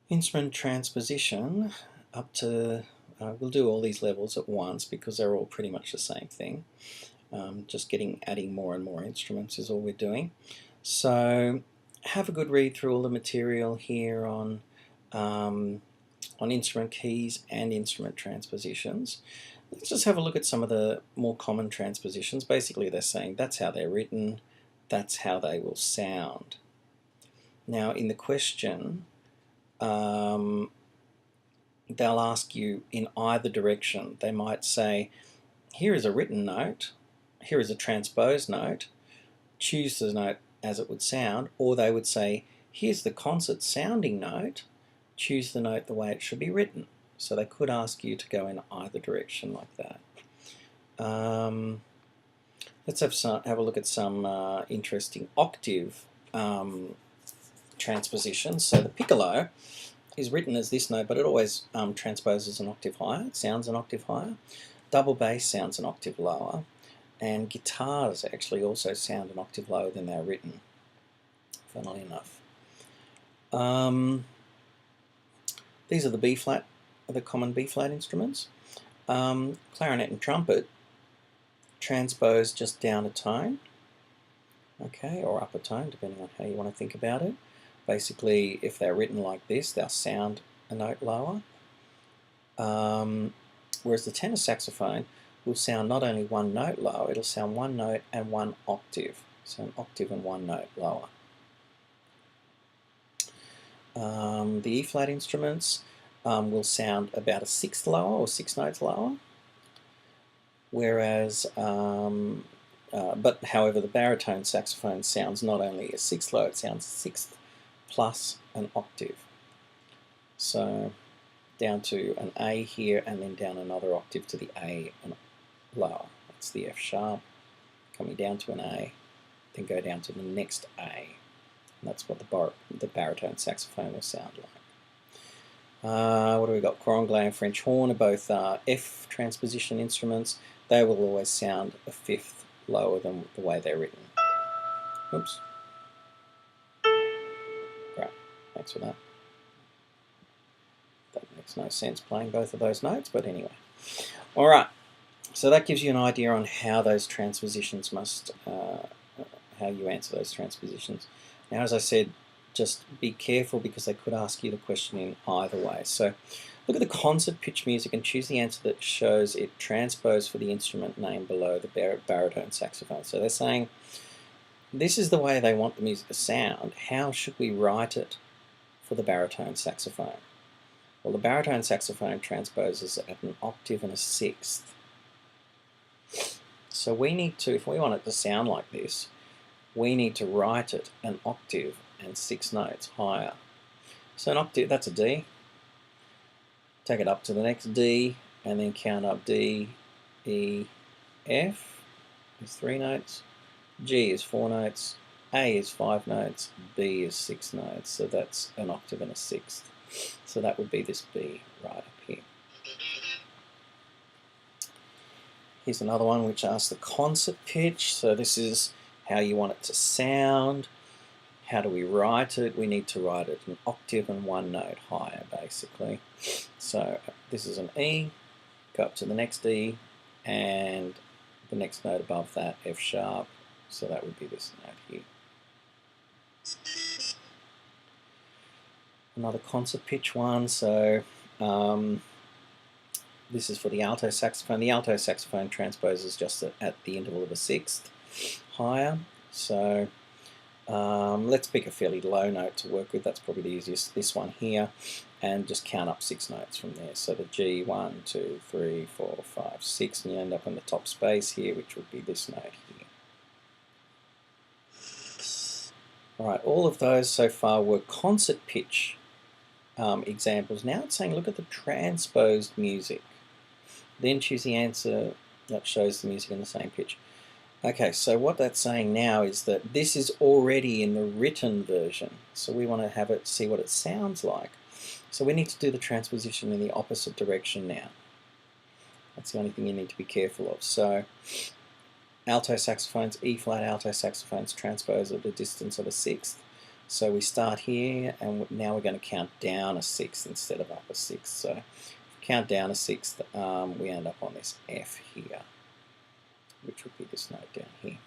Instrument transposition up to, we'll do all these levels at once because they're all pretty much the same thing. Just adding more and more instruments is all we're doing. So have a good read through all the material here on instrument keys and instrument transpositions. Let's just have a look at some of the more common transpositions. Basically they're saying that's how they're written, that's how they will sound. Now in the question, they'll ask you in either direction. They might say, here is a written note, here is a transposed note, choose the note as it would sound, or they would say, here's the concert sounding note, choose the note the way it should be written. So they could ask you to go in either direction like that. Let's have a look at some interesting octave transpositions. So the piccolo is written as this note, but it always transposes an octave higher. It sounds an octave higher. Double bass sounds an octave lower. And guitars actually also sound an octave lower than they're written, funnily enough. These are the B flat, the common B flat instruments. Clarinet and trumpet transpose just down a tone, okay, or up a tone, depending on how you want to think about it. Basically, if they're written like this, they'll sound a note lower. Whereas the tenor saxophone will sound not only one note lower, it'll sound one note and one octave. So an octave and one note lower. The E flat instruments will sound about a sixth lower or 6 notes lower. Whereas, but however, the baritone saxophone sounds not only a sixth lower, it sounds a sixth plus an octave. So down to an A here and then down another octave to the A and lower. That's the F sharp. Coming down to an A, then go down to the next A. And that's what the baritone saxophone will sound like. What do we got? Coranglais and French horn are both F transposition instruments. They will always sound a fifth lower than the way they're written. Oops. Great, thanks for that. That makes no sense playing both of those notes, but anyway. All right, so that gives you an idea on how those transpositions how you answer those transpositions. Now, as I said, just be careful because they could ask you the question in either way. So look at the concert pitch music and choose the answer that shows it transposed for the instrument name below the baritone saxophone. So they're saying this is the way they want the music to sound. How should we write it for the baritone saxophone? Well, the baritone saxophone transposes at an octave and a sixth. So we need to, if we want it to sound like this, we need to write it an octave and 6 notes higher. So an octave, that's a D. Take it up to the next D and then count up D, E, F is 3 notes, G is 4 notes, A is 5 notes, B is 6 notes. So that's an octave and a sixth. So that would be this B right up here. Here's another one which asks the concert pitch. So this is how you want it to sound. How do we write it? We need to write it an octave and 1 note higher, basically. So this is an E, go up to the next E, and the next note above that, F sharp. So that would be this note here. Another concert pitch one. So this is for the alto saxophone. The alto saxophone transposes just at the interval of a sixth higher. So let's pick a fairly low note to work with. That's probably the easiest, this one here, and just count up 6 notes from there. So the G, 1, 2, 3, 4, 5, 6, and you end up in the top space here, which would be this note here. All right, all of those so far were concert pitch examples. Now it's saying look at the transposed music. Then choose the answer that shows the music in the same pitch. Okay, so what that's saying now is that this is already in the written version. So we want to have it, see what it sounds like. So we need to do the transposition in the opposite direction now. That's the only thing you need to be careful of. So alto saxophones, E flat alto saxophones transpose at a distance of a sixth. So we start here, and now we're going to count down a sixth instead of up a sixth. So if we count down a sixth, we end up on this F here, which would be this note down here.